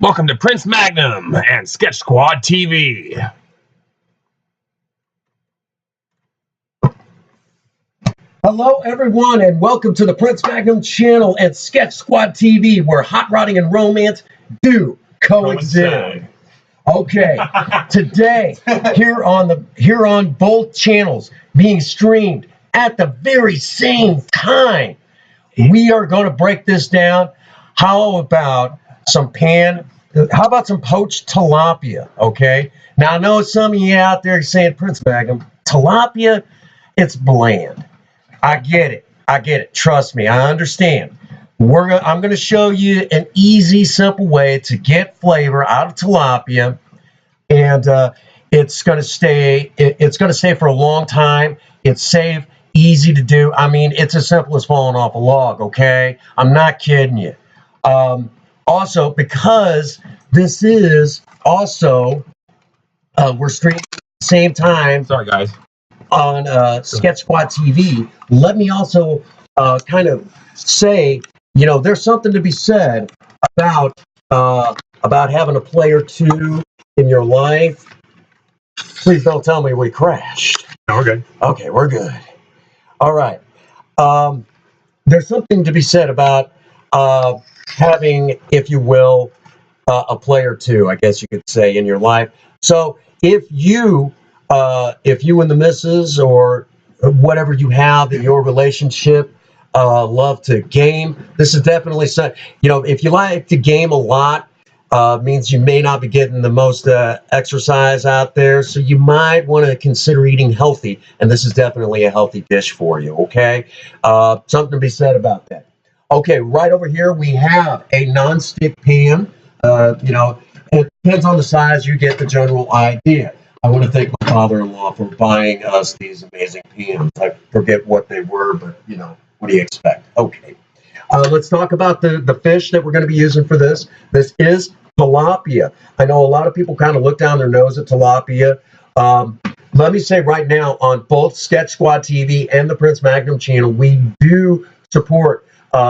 Welcome to Prince Magnum and Sketch Squad TV. Hello, everyone, and welcome to the Prince Magnum channel and Sketch Squad TV, where hot rodding and romance do coexist. Okay, today here on both channels, being streamed at the very same time, we are going to break this down. How about some poached tilapia? Okay. Now I know some of you out there saying, Prince Magnum, tilapia, it's bland. I get it. Trust me, I understand. I'm going to show you an easy, simple way to get flavor out of tilapia, and it's going to stay. It's going to stay for a long time. It's safe, easy to do. I mean, it's as simple as falling off a log. Okay, I'm not kidding you. Also, because this is also we're streaming at the same time. Sorry, guys. On Sketch Squad TV, let me also kind of say, there's something to be said about having a play or two in your life. Please don't tell me we crashed. No, we're good. Okay, we're good. All right. There's something to be said about having, if you will, a play or two, I guess you could say, in your life. So if you and the missus or whatever you have in your relationship love to game, this is definitely something. If you like to game a lot, means you may not be getting the most exercise out there, so you might want to consider eating healthy, and this is definitely a healthy dish for you. Okay, something to be said about that. Okay, right over here we have a non-stick pan. It depends on the size. You get the general idea. I want to thank my father-in-law for buying us these amazing pans. I forget what they were, but what do you expect? Okay, let's talk about the fish that we're going to be using for this. This is tilapia. I know a lot of people kind of look down their nose at tilapia. Let me say right now, on both Sketch Squad TV and the Prince Magnum channel, we do support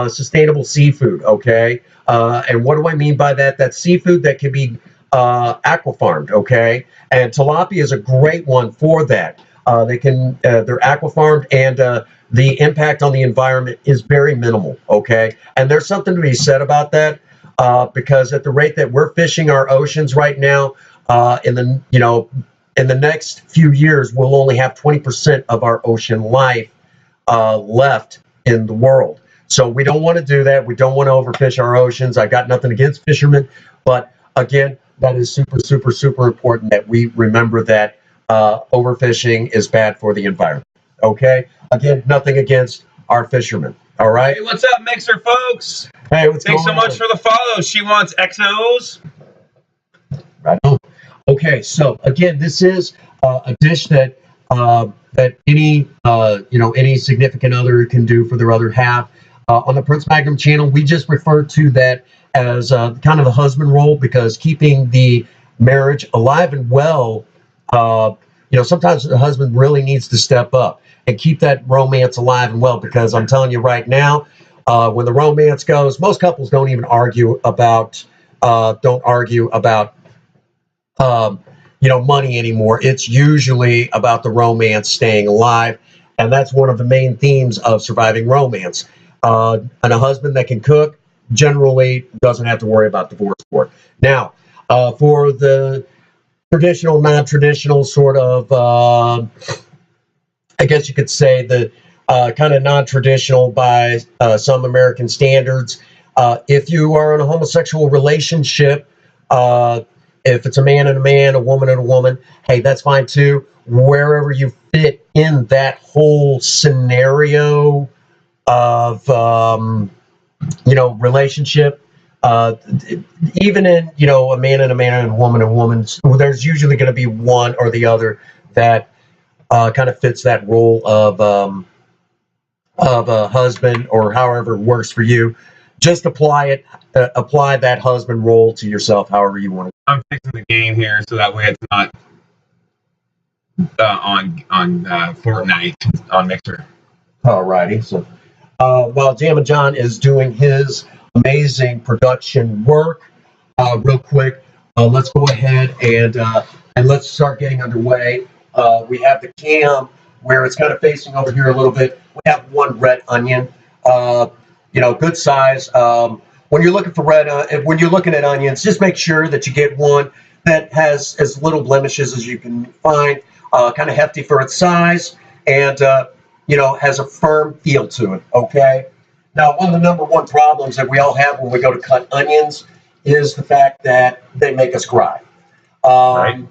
sustainable seafood. Okay, and what do I mean by that? That's seafood that can be aquafarmed. Okay, and tilapia is a great one for that. They're aquafarmed, and the impact on the environment is very minimal. Okay, and there's something to be said about that, because at the rate that we're fishing our oceans right now, in the next few years, we'll only have 20% of our ocean life left in the world. So we don't want to do that. We don't want to overfish our oceans. I got nothing against fishermen, but again, that is super, super, super important that we remember that overfishing is bad for the environment. Okay? Again, nothing against our fishermen. All right? Hey, what's up, Mixer folks? Hey, what's going on? Thanks so much for the follow. She wants XOs. Right on. Okay, so again, this is a dish that any significant other can do for their other half. On the Prince Magnum channel, we just refer to that as kind of the husband role, because keeping the marriage alive and well, sometimes the husband really needs to step up and keep that romance alive and well, because I'm telling you right now, when the romance goes, most couples don't even argue about money anymore. It's usually about the romance staying alive, and that's one of the main themes of surviving romance. And a husband that can cook generally doesn't have to worry about divorce court. Now, for the traditional, non-traditional sort of, I guess you could say the kind of non-traditional by some American standards, if you are in a homosexual relationship, if it's a man and a man, a woman and a woman, hey, that's fine too. Wherever you fit in that whole scenario of relationship, even in a man and a woman and a woman, there's usually going to be one or the other that kind of fits that role of a husband, or however it works for you. Just apply that husband role to yourself however you want to. I'm fixing the game here so that way it's not on Fortnite on Mixer. Alrighty, so while Jamma John is doing his amazing production work, real quick. Let's go ahead and let's start getting underway. We have the cam where it's kind of facing over here a little bit. We have one red onion, good size. When you're looking for when you're looking at onions, just make sure that you get one that has as little blemishes as you can find, kind of hefty for its size, and has a firm feel to it. Okay. Now, one of the number one problems that we all have when we go to cut onions is the fact that they make us cry. Right.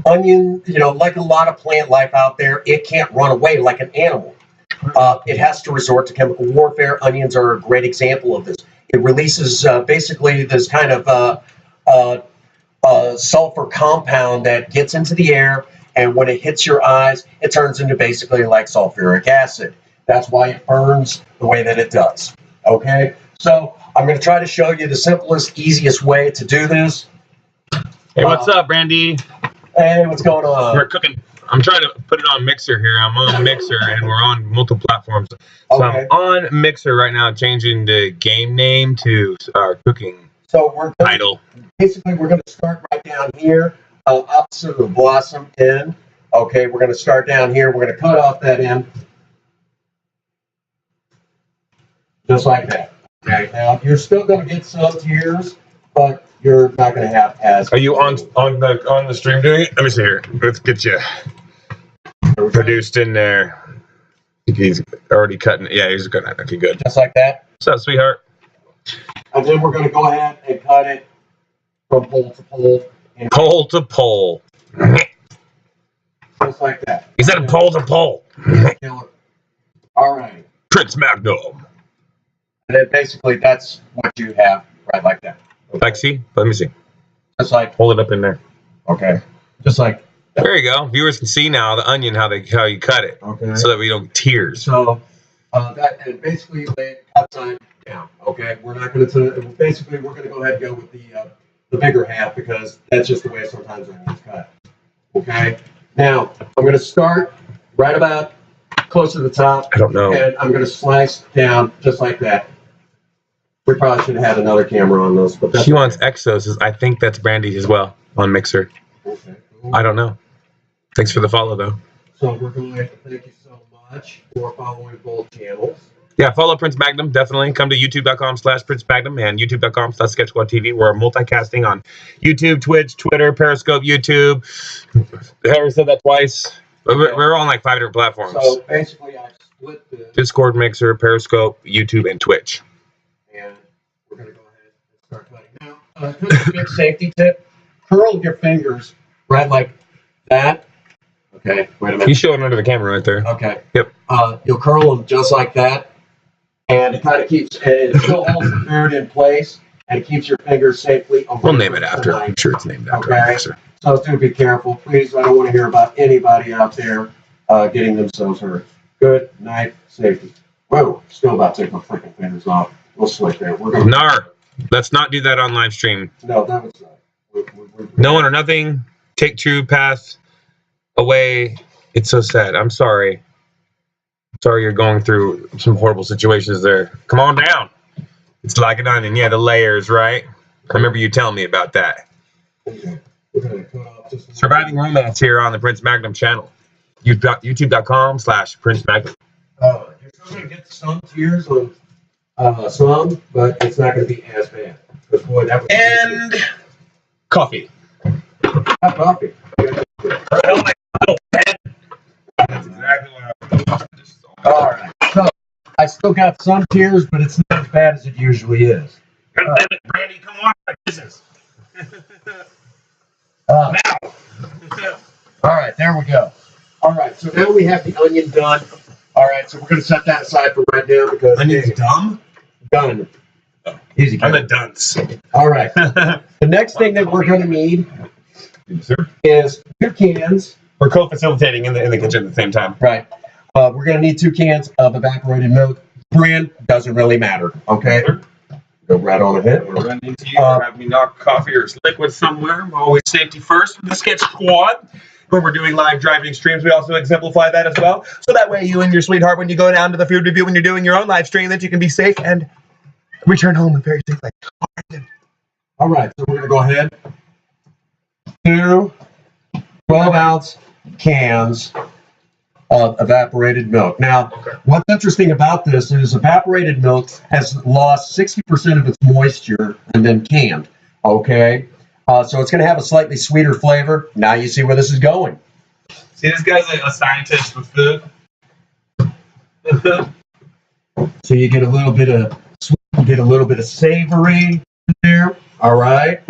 Onion, like a lot of plant life out there, it can't run away like an animal. It has to resort to chemical warfare. Onions are a great example of this. It releases basically this kind of sulfur compound that gets into the air, and when it hits your eyes, it turns into basically like sulfuric acid. That's why it burns the way that it does. Okay, so I'm going to try to show you the simplest, easiest way to do this. Hey, what's up, Brandy? Hey, what's going on? We're cooking. I'm trying to put it on Mixer here. I'm on Mixer, and we're on multiple platforms. So Okay. I'm on Mixer right now, changing the game name to our cooking title. Basically, we're going to start right down here, opposite of the blossom end. Okay, we're going to start down here. We're going to cut off that end. Just like that. Okay, now you're still going to get some tears, but you're not going to have as. Are you on the stream doing it? Let me see here. Let's get you produced in there. He's already cutting it. Yeah, he's cutting it. Okay, good. Just like that. What's up, sweetheart? And then we're going to go ahead and cut it from pole to pole. Pole to pole. Just like that. He said pole to pole. All right. Prince Magnum. And then basically that's what you have right like that. Okay. Like, see? Let me see. Just like. Hold it up in there. Okay. Just like. That. There you go. Viewers can see now the onion, how you cut it. Okay. So that we don't get tears. So that and basically lay it upside down. Okay. We're not going to. Basically, we're going to go ahead and go with the bigger half because that's just the way sometimes onions cut. Okay. Now I'm going to start right about close to the top. I don't know. And I'm going to slice down just like that. We probably should have had another camera on those, but she wants Exos. I think that's Brandy as well on Mixer. Okay, cool. I don't know. Thanks for the follow, though. So we're going to thank you so much for following both channels. Yeah, follow Prince Magnum, definitely. Come to youtube.com/Prince Magnum and youtube.com/SketchSquadTV. We're multicasting on YouTube, Twitch, Twitter, Periscope, YouTube. Harry said that twice. We're on like 5 different platforms. So basically, I split the Discord, Mixer, Periscope, YouTube, and Twitch. And we're going to go ahead and start cutting. Now, just a big safety tip. Curl your fingers right like that. Okay, wait a minute. He's showing under the camera right there. Okay. Yep. You'll curl them just like that. And it kind of keeps, it still holds the food in place. And it keeps your fingers safely away. We'll name it after. I'm sure it's named after. Okay. So do be careful. Please, I don't want to hear about anybody out there getting themselves hurt. Good night, safety. Whoa, still about to take my freaking fingers off. We'll switch there. We're going to. Nar, let's not do that on live stream. No, that was no one or nothing. Take true path away. It's so sad. I'm sorry. Sorry you're going through some horrible situations there. Come on down. It's like an onion. Yeah, the layers, right? I remember you telling me about that. Okay. We're going to cut off just Surviving Romance here on the Prince Magnum channel. YouTube.com/Prince Magnum. You're still going to get some tears on some, but it's not going to be as bad. Because boy, that was And coffee. Have coffee. That's exactly what I was. All right. So I still got some tears, but it's not as bad as it usually is. Brandy, come on, business. All right, there we go. All right, so now we have the onion done. All right, so we're going to set that aside for right now because Onion's dumb? Done. Easy. I'm a dunce. All right. The next thing that we're going to need is 2 cans. We're co-facilitating in the kitchen at the same time. Right. We're going to need 2 cans of evaporated milk. Brand doesn't really matter. Okay. Go right on ahead. We'll run into you or have me knock coffee or liquid somewhere. Always safety first with the Sketch Squad. When we're doing live driving streams, we also exemplify that as well. So that way you and your sweetheart, when you go down to the food review, when you're doing your own live stream, that you can be safe and return home very safely. All right, so we're going to go ahead. 2 12-ounce cans of evaporated milk. Now, what's interesting about this is evaporated milk has lost 60% of its moisture and then canned. Okay, so it's going to have a slightly sweeter flavor. Now you see where this is going. See, this guy's like a scientist with food. So you get a little bit of sweet, you get a little bit of savory in there. All right.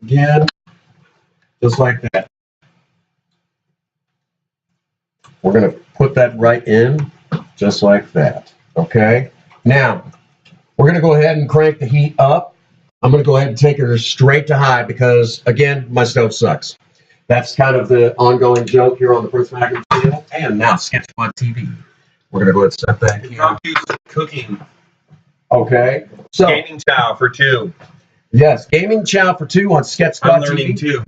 Again, just like that. We're going to put that right in, just like that. Okay. Now, we're going to go ahead and crank the heat up. I'm going to go ahead and take her straight to high because, again, my stove sucks. That's kind of the ongoing joke here on the Prince Magnum channel. And now, SketchSquadTV. We're going to go ahead and set that here. Impromptu cooking. Okay. So, Gaming chow for 2. yes, gaming chow for 2 on SketchSquadTV. I'm learning too.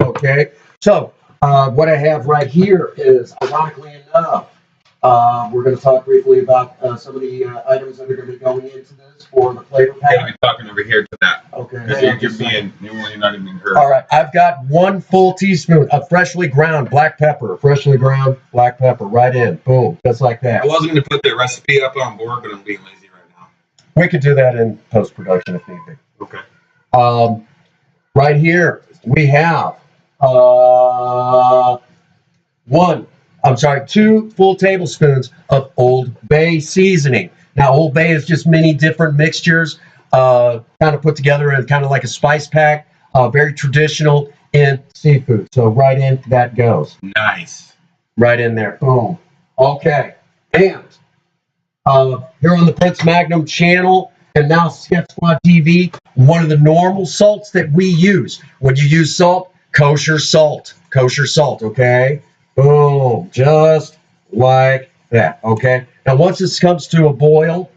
Okay. So, what I have right here is, ironically enough, we're going to talk briefly about some of the items that are going to be going into this for the flavor pack. I'll be talking over here to that. Okay. Because you're not even heard. All right. I've got 1 full teaspoon of freshly ground black pepper. Freshly ground black pepper right in. Boom. Just like that. I wasn't going to put the recipe up on board, but I'm being lazy right now. We could do that in post-production if need be. Okay. Right here, we have 2 full tablespoons of Old Bay seasoning. Now, Old Bay is just many different mixtures, kind of put together in kind of like a spice pack, very traditional in seafood. So right in that goes. Nice. Right in there. Boom. Okay. And here on the Prince Magnum channel, and now Sketch Squad TV, one of the normal salts that we use. When you use salt, kosher salt. Kosher salt, okay? Boom. Just like that, okay? Now, once this comes to a boil,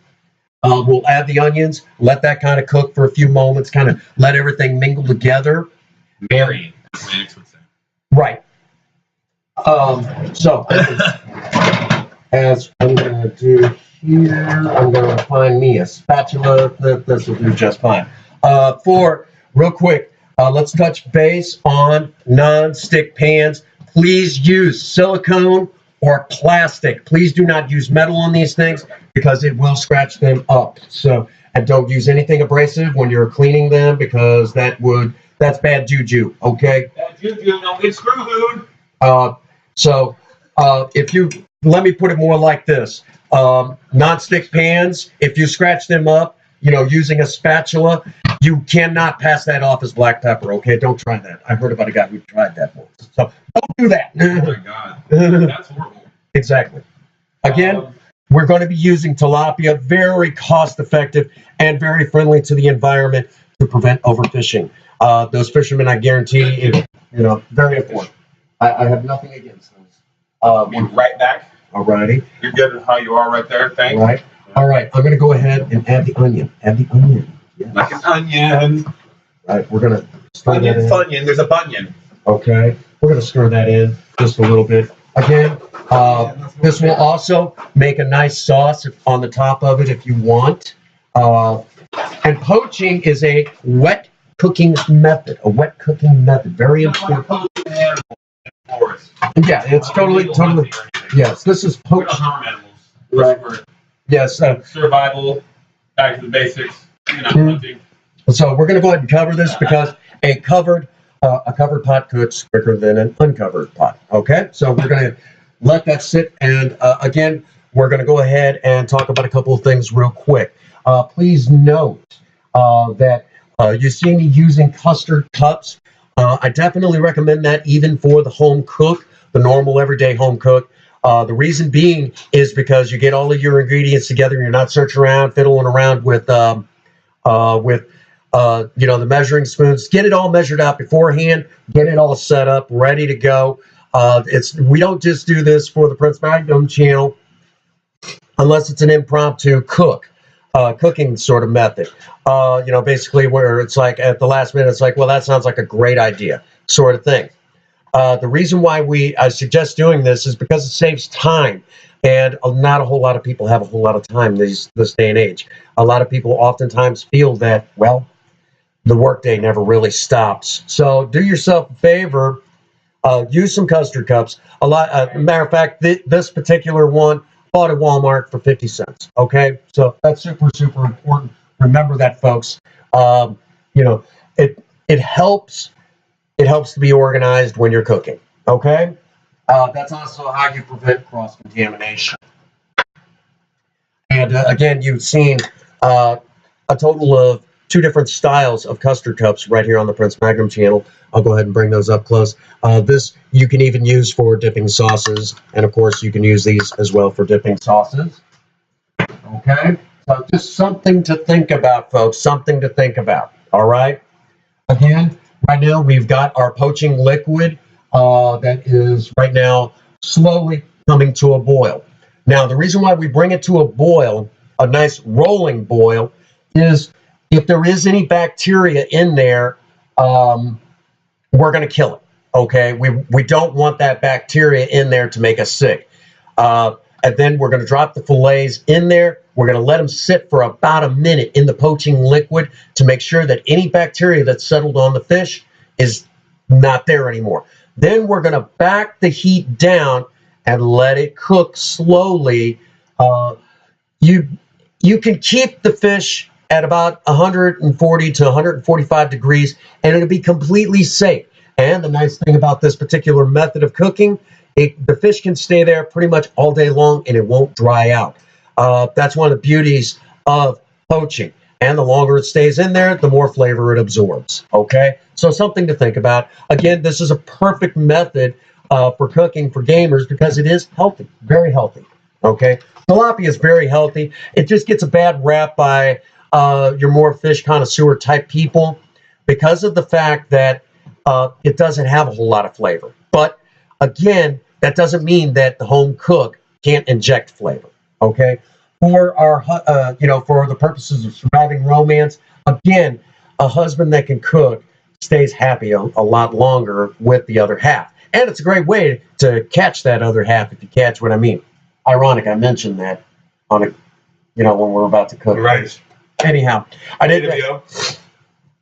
we'll add the onions, let that kind of cook for a few moments, kind of let everything mingle together. Marry, as my ex would say. Right. So, as I'm going to do here, I'm going to find me a spatula. This will do just fine. Real quick, let's touch base on non-stick pans. Please use silicone or plastic. Please do not use metal on these things because it will scratch them up. So, and don't use anything abrasive when you're cleaning them because that's bad juju, okay? Bad juju, don't get screwed. So, let me put it more like this. Non-stick pans, if you scratch them up, using a spatula, you cannot pass that off as black pepper, okay? Don't try that. I heard about a guy who tried that once. So don't do that. Oh my God. That's horrible. Exactly. Again, we're going to be using tilapia, very cost-effective and very friendly to the environment to prevent overfishing. Those fishermen, I guarantee, very important. I have nothing against those. Be right back. All righty. You're good at how you are right there. Thanks. All right. All right. I'm going to go ahead and add the onion. Add the onion. Yes. Like an onion. All right. We're going to stir that in. Funyun. There's a bunion. Okay. We're going to stir that in just a little bit. Again, this will also make a nice sauce on the top of it if you want. And poaching is a wet cooking method. A wet cooking method. Very important. Yeah, it's totally. Yes, this is poached. Harm animals. Right. Yes. Survival. Back to the basics. Hunting. So we're going to go ahead and cover this because a covered pot cooks quicker than an uncovered pot. Okay, so we're going to let that sit, and again, we're going to go ahead and talk about a couple of things real quick. Please note that you see me using custard cups. I definitely recommend that even for the home cook, the normal everyday home cook. The reason being is because you get all of your ingredients together and you're not searching around, fiddling around with the measuring spoons. Get it all measured out beforehand. Get it all set up, ready to go. We don't just do this for the Prince Magnum channel unless it's an impromptu cooking sort of method. Basically where it's like at the last minute, it's like, well, that sounds like a great idea sort of thing. The reason why I suggest doing this is because it saves time, and not a whole lot of people have a whole lot of time this day and age. A lot of people oftentimes feel that, well, the workday never really stops. So do yourself a favor, use some custard cups. Matter of fact, this particular one bought at Walmart for 50 cents. Okay, so that's super, super important. Remember that, folks. You know, it helps. It helps to be organized when you're cooking. Okay, that's also how you prevent cross contamination. And again, you've seen a total of 2 different styles of custard cups right here on the Prince Magnum channel. I'll go ahead and bring those up close. This you can even use for dipping sauces, and of course you can use these as well for dipping sauces. Okay, so just something to think about, folks, something to think about. All right, again, right now we've got our poaching liquid that is right now slowly coming to a boil. Now, the reason why we bring it to a boil, a nice rolling boil, is if there is any bacteria in there, we're going to kill it. Okay, we don't want that bacteria in there to make us sick. And then we're going to drop the fillets in there. We're going to let them sit for about a minute in the poaching liquid to make sure that any bacteria that's settled on the fish is not there anymore. Then we're going to back the heat down and let it cook slowly. You can keep the fish at about 140 to 145 degrees, and it'll be completely safe. And the nice thing about this particular method of cooking, the fish can stay there pretty much all day long, and it won't dry out. That's one of the beauties of poaching. And the longer it stays in there, the more flavor it absorbs. Okay, so something to think about. Again, this is a perfect method for cooking for gamers because it is healthy, very healthy. Okay, tilapia is very healthy. It just gets a bad rap by your more fish connoisseur type people because of the fact that it doesn't have a whole lot of flavor. But again, that doesn't mean that the home cook can't inject flavor. Okay, for our for the purposes of surviving romance, again, a husband that can cook stays happy a lot longer with the other half. And it's a great way to catch that other half, if you catch what I mean. Ironic, I mentioned that on when we're about to cook. Right. Anyhow, I did.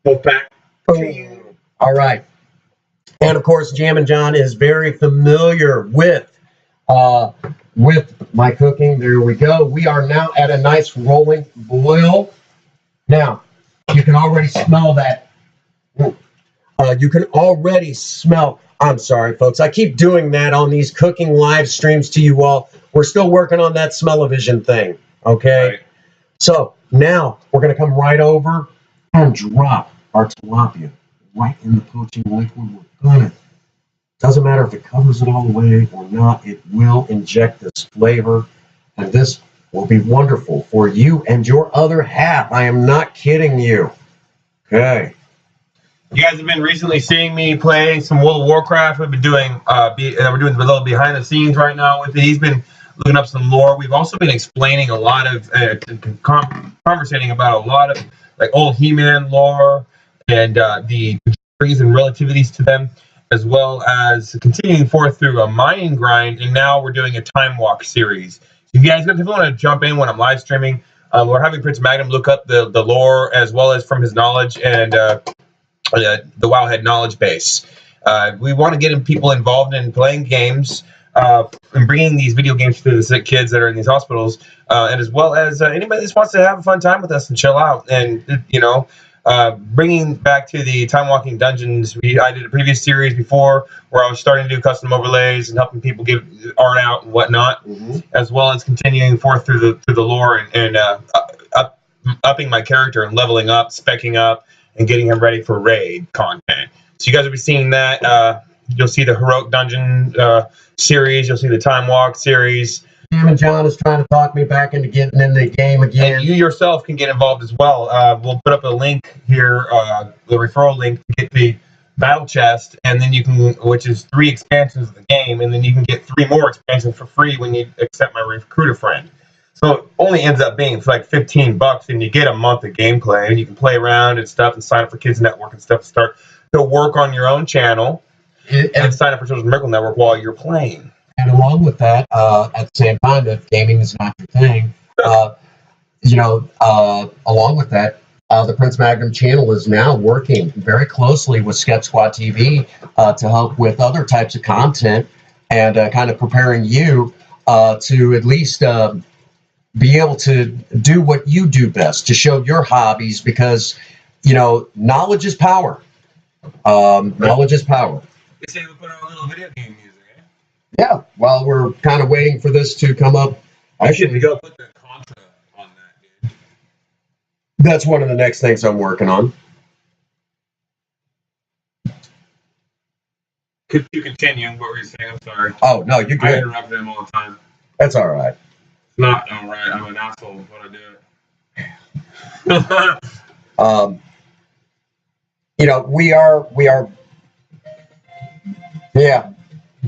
Both back. All right. And of course, Jammin' John is very familiar with my cooking. There we go. We are now at a nice rolling boil. Now, you can already smell that. You can already smell. I'm sorry, folks. I keep doing that on these cooking live streams to you all. We're still working on that smell-o-vision thing, okay? Right. So now we're going to come right over and drop our tilapia right in the poaching liquid. We're going to. Doesn't matter if it covers it all the way or not. It will inject this flavor, and this will be wonderful for you and your other half. I am not kidding you. Okay. You guys have been recently seeing me play some World of Warcraft. We've been doing, we're doing a little behind the scenes right now with it. He's been looking up some lore. We've also been explaining a lot of, conversating about a lot of like old He-Man lore and the theories and relativities to them, as well as continuing forth through a mining grind. And now we're doing a time walk series. So if you guys, if you want to jump in when I'm live streaming, we're having Prince Magnum look up the lore as well as from his knowledge and the Wowhead knowledge base. We want to get people involved in playing games and bringing these video games to the sick kids that are in these hospitals, and as well as anybody that just wants to have a fun time with us and chill out. And bringing back to the time walking dungeons. I did a previous series before where I was starting to do custom overlays and helping people get art out and whatnot, as well as continuing forth through the lore and upping my character and leveling up, speccing up, and getting him ready for raid content. So you guys will be seeing that. You'll see the Heroic Dungeon series. You'll see the Time Walk series. Jammin' John is trying to talk me back into getting in the game again. And you yourself can get involved as well. We'll put up a link here, the referral link to get the battle chest, and then you can, which is 3 expansions of the game, and then you can get 3 more expansions for free when you accept my recruiter friend. So it only ends up being like $15, and you get a month of gameplay, and you can play around and stuff, and sign up for Kids Network and stuff to start to work on your own channel, and sign up for Children's Miracle Network while you're playing. And along with that, at the same time, if gaming is not your thing, along with that, The Prince Magnum channel is now working very closely with SketchSquadTV to help with other types of content and kind of preparing you to at least be able to do what you do best, to show your hobbies, because, you know, knowledge is power. Knowledge is power. They say we put on a little video game music, eh? Yeah, while we're kind of waiting for this to come up. Actually, go put the contra on that, dude. That's one of the next things I'm working on. Could you continue? What were you saying? I'm sorry. Oh, no, you're I good. interrupt them all the time. That's all right. It's not all right. I'm an asshole when I do it. You know, we are, yeah.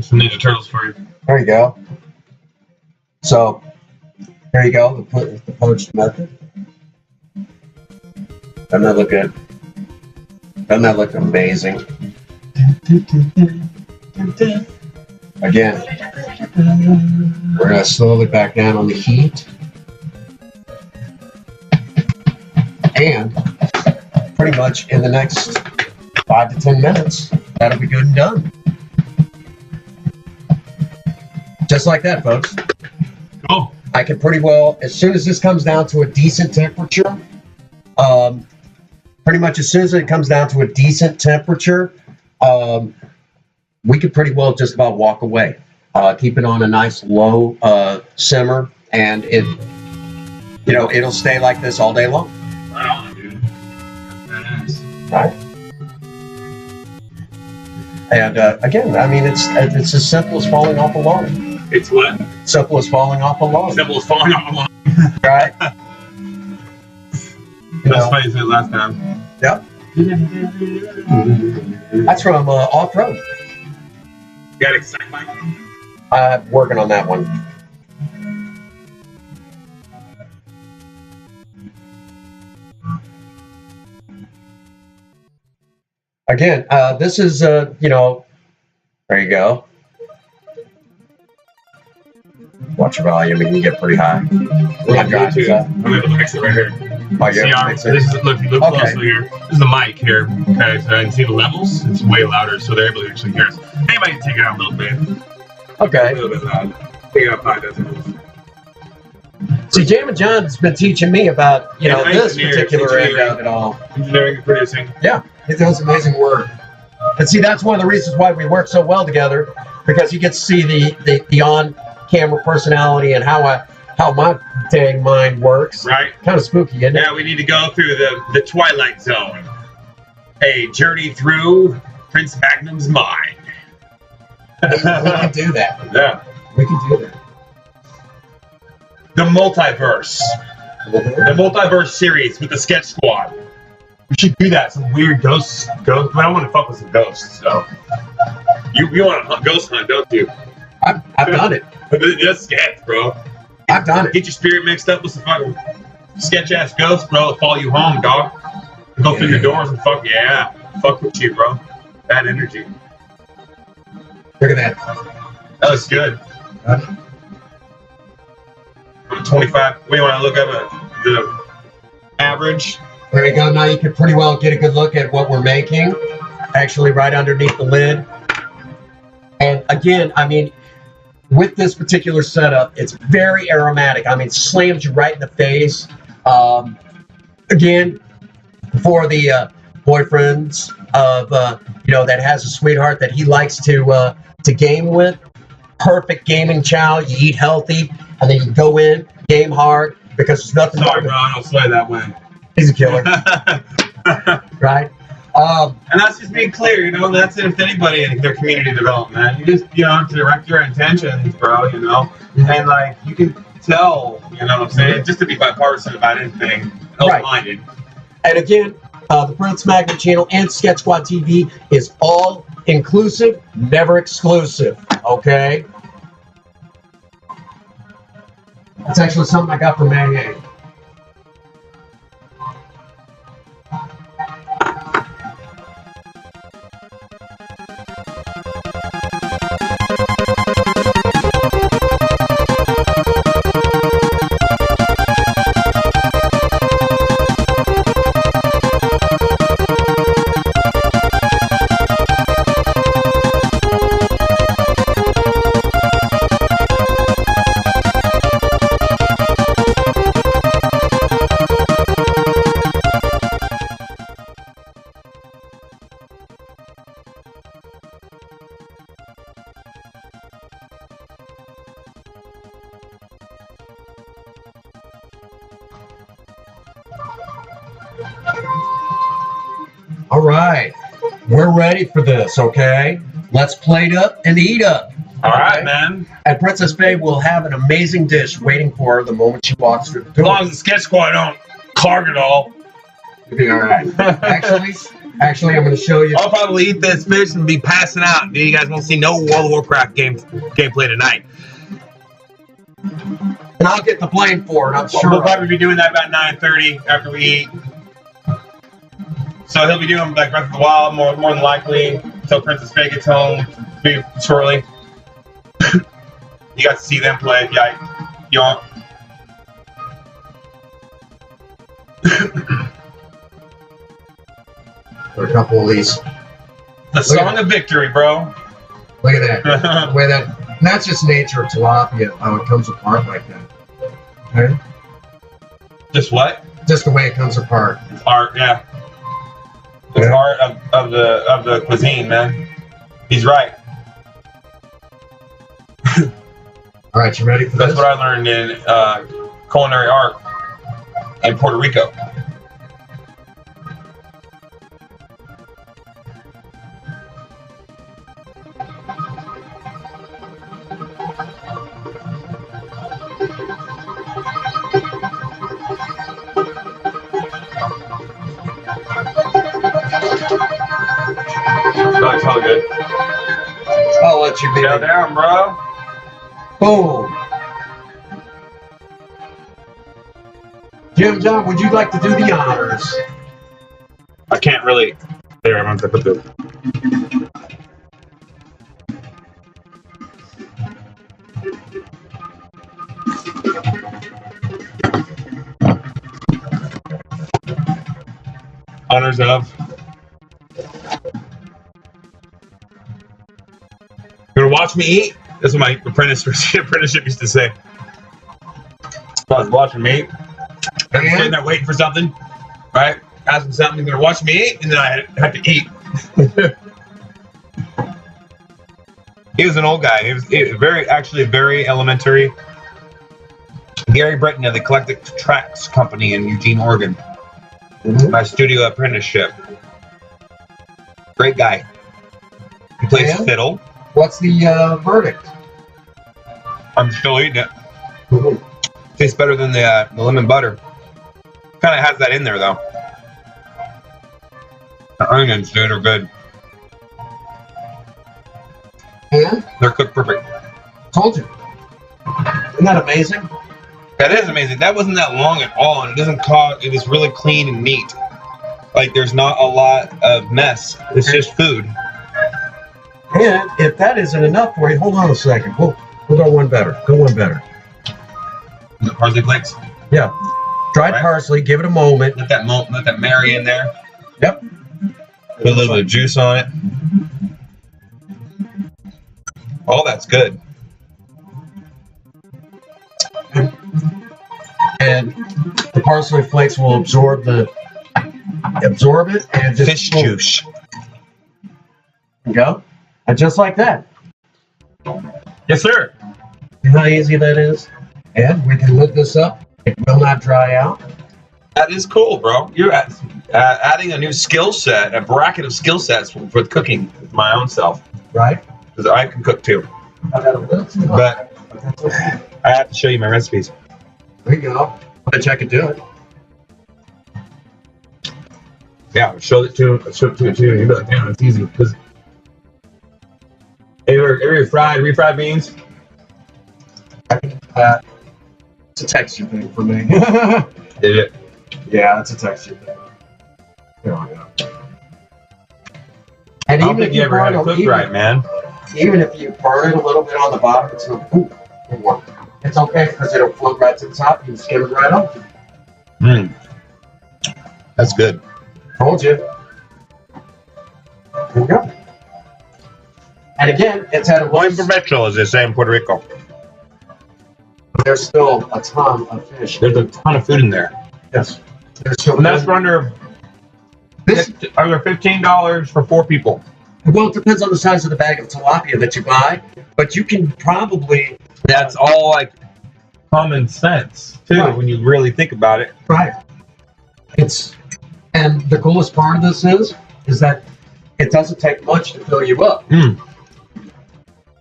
Some Ninja Turtles for you. There you go. So, there you go, the poached method. Doesn't that look good? Doesn't that look amazing? Again, we're going to slowly back down on the heat. And pretty much in the next 5 to 10 minutes, that'll be good and done. Just like that, folks. Cool. I can pretty well, as soon as this comes down to a decent temperature, pretty much as soon as it comes down to a decent temperature, we could pretty well just about walk away. Keep it on a nice low simmer, and it, you know, it'll stay like this all day long. Right on, dude. That's badass. Right. And again, I mean, it's as simple as falling off a log. It's what? Simple as falling off a log. Simple as falling off a log. Right. That's funny you said last time. Yep. That's from off-road. You got Excite Bike? I'm working on that one. Again, this is, you know, there you go. Watch your volume, it can get pretty high. I'm able to mix it right here. Oh, yeah. See, this is, look closely here. This is the mic here. Okay, so I can see the levels. It's way louder, so they're able to actually hear us. Anybody can take it out a little bit. Okay. A little bit loud. Take it out 5 decibels. See, Jammin' John's been teaching me about, you know, this particular end of it all. Engineering and producing. Yeah, he does amazing work. And see, that's one of the reasons why we work so well together, because you get to see the on-camera personality and how my dang mind works. Right. Kind of spooky, isn't it? Yeah, we need to go through the Twilight Zone. A journey through Prince Magnum's mind. We can do that. Yeah. We can do that. The multiverse. The multiverse series with the Sketch Squad. We should do that. Some weird ghosts. But I want to fuck with some ghosts, so. You want to ghost hunt, don't you? I've done it. Just sketch, bro. I've done it. Get your spirit mixed up with some fucking sketch-ass ghosts, bro. It'll follow you home, dog. Go through your doors and fuck with you, bro. Bad energy. Look at that. That looks good. 25. We want to look up at the average. There you go. Now you can pretty well get a good look at what we're making. Actually, right underneath the lid. And again, I mean, with this particular setup, it's very aromatic. I mean, it slams you right in the face. Again, for the boyfriends of, you know, that has a sweetheart that he likes to game with, perfect gaming chow. You eat healthy, and then you go in, game hard, because there's nothing. Sorry, bro, I don't slay that way. He's a killer. Right? And that's just being clear, you know, that's it with anybody in their community development. You just, you know, direct your intentions, bro, you know, and like, you can tell, you know what I'm saying, just to be bipartisan about anything, open-minded. Right. And again, the Prince Magnum channel and Sketch Squad TV is all inclusive, never exclusive, okay? That's actually something I got from AA. All right, we're ready for this, okay? Let's plate up and eat up. All right, man. And Princess Faye will have an amazing dish waiting for her the moment she walks through the door. As long as the Sketch Squad don't clog it all. You'll be all right. Actually, I'm going to show you. I'll probably eat this fish and be passing out. Dude, you guys won't see no World of Warcraft gameplay tonight. And I'll get the blame for it, I'm sure. We'll probably be doing that about 9:30 after we eat. So he'll be doing like Breath of the Wild more than likely until Princess Faye gets home shortly. You got to see them play. Yeah, you want. There are a couple of these. The Song of Victory, bro. Look at that. The way that. And that's just nature of tilapia, how it comes apart like that. Okay? Just what? Just the way it comes apart. It's art, yeah. It's art of the cuisine, man. He's right. All right, you ready for this? That's what I learned in culinary art in Puerto Rico. That's all good. I'll let you be. Chill down, bro. Boom. Jim John, would you like to do the honors? I can't really. There, I'm going to put the. Honors of. You want to watch me eat? That's what my apprenticeship used to say. So I was watching me eat. I'm sitting there waiting for something, right? Asking something, you're gonna watch me eat, and then I had to eat. He was an old guy. He was actually very elementary. Gary Britton of the Eclectic Tracks Company in Eugene, Oregon. My studio apprenticeship. Great guy. He plays fiddle. What's the verdict? I'm still eating it. Tastes better than the lemon butter. Kind of has that in there though. The onions, dude, are good. And? They're cooked perfect. Told you. Isn't that amazing? That is amazing. That wasn't that long at all, and it doesn't cause. It is really clean and neat. Like there's not a lot of mess. It's just food. And if that isn't enough for you, hold on a second. We'll go one better. Go one better. The parsley flakes. Yeah. Dried parsley. Give it a moment. Let that marry in there. Yep. Put a little bit of juice on it. Oh, that's good. And the parsley flakes will absorb it and just fish juice. There you go. And just like that. Yes, sir. See how easy that is? And we can lid this up. It will not dry out. That is cool, bro. You're adding a new skill set, a bracket of skill sets with cooking with my own self. Right. Because I can cook too. But I have to show you my recipes. There you go. I bet you I could do it. Yeah, show it to you too. You'd be like, damn, it's easy. Because refried beans. It's a texture thing for me. Did it? Yeah, it's a texture thing. There we go. And I don't think you ever had it cooked right, man. Even if you burn it a little bit on the bottom, it's it's okay because it'll float right to the top. You can skim it right up. That's good. Told you. There we go. And again, it's at a Buen provecho, as they say in Puerto Rico. There's still a ton of fish. There's a ton of food in there. Yes. There's still and that's for under $15 for 4 people. Well, it depends on the size of the bag of tilapia that you buy, but you can probably. That's all like common sense too, Right. when you really think about it. Right. And the coolest part of this is that it doesn't take much to fill you up.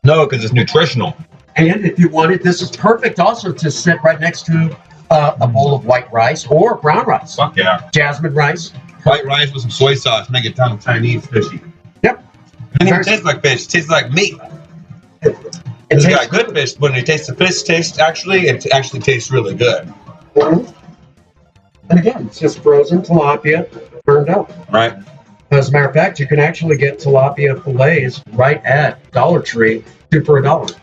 No, because it's nutritional. And if you wanted, this is perfect also to sit right next to a bowl of white rice or brown rice. Fuck yeah. Jasmine rice. White rice with some soy sauce, make it kind of Chinese fishy. Yep. It doesn't even taste like fish. It tastes like meat. It's got good fish. When you taste the fish taste, it actually tastes really good. And again, it's just frozen tilapia burned up. Right. As a matter of fact, you can actually get tilapia fillets right at Dollar Tree, 2 for $1.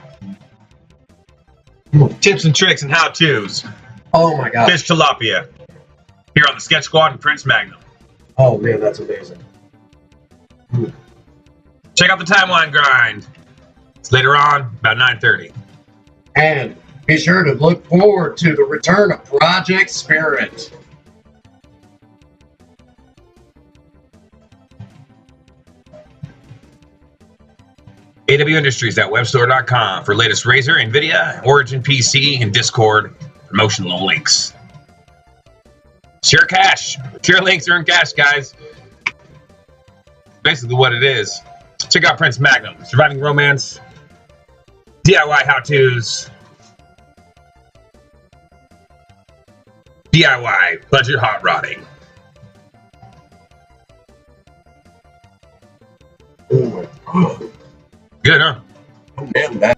Tips and tricks and how-tos. Oh my God. Fish tilapia. Here on the Sketch Squad and Prince Magnum. Oh man, that's amazing. Check out the timeline grind. It's later on, about 9:30. And be sure to look forward to the return of Project Spirit. awindustries.webstore.com for latest Razer, NVIDIA, Origin PC, and Discord promotional links. Share cash. Share links, earn cash, guys. Basically what it is. Check out Prince Magnum, Surviving Romance, DIY how-tos, DIY budget hot rodding. Oh, Good, huh? man, that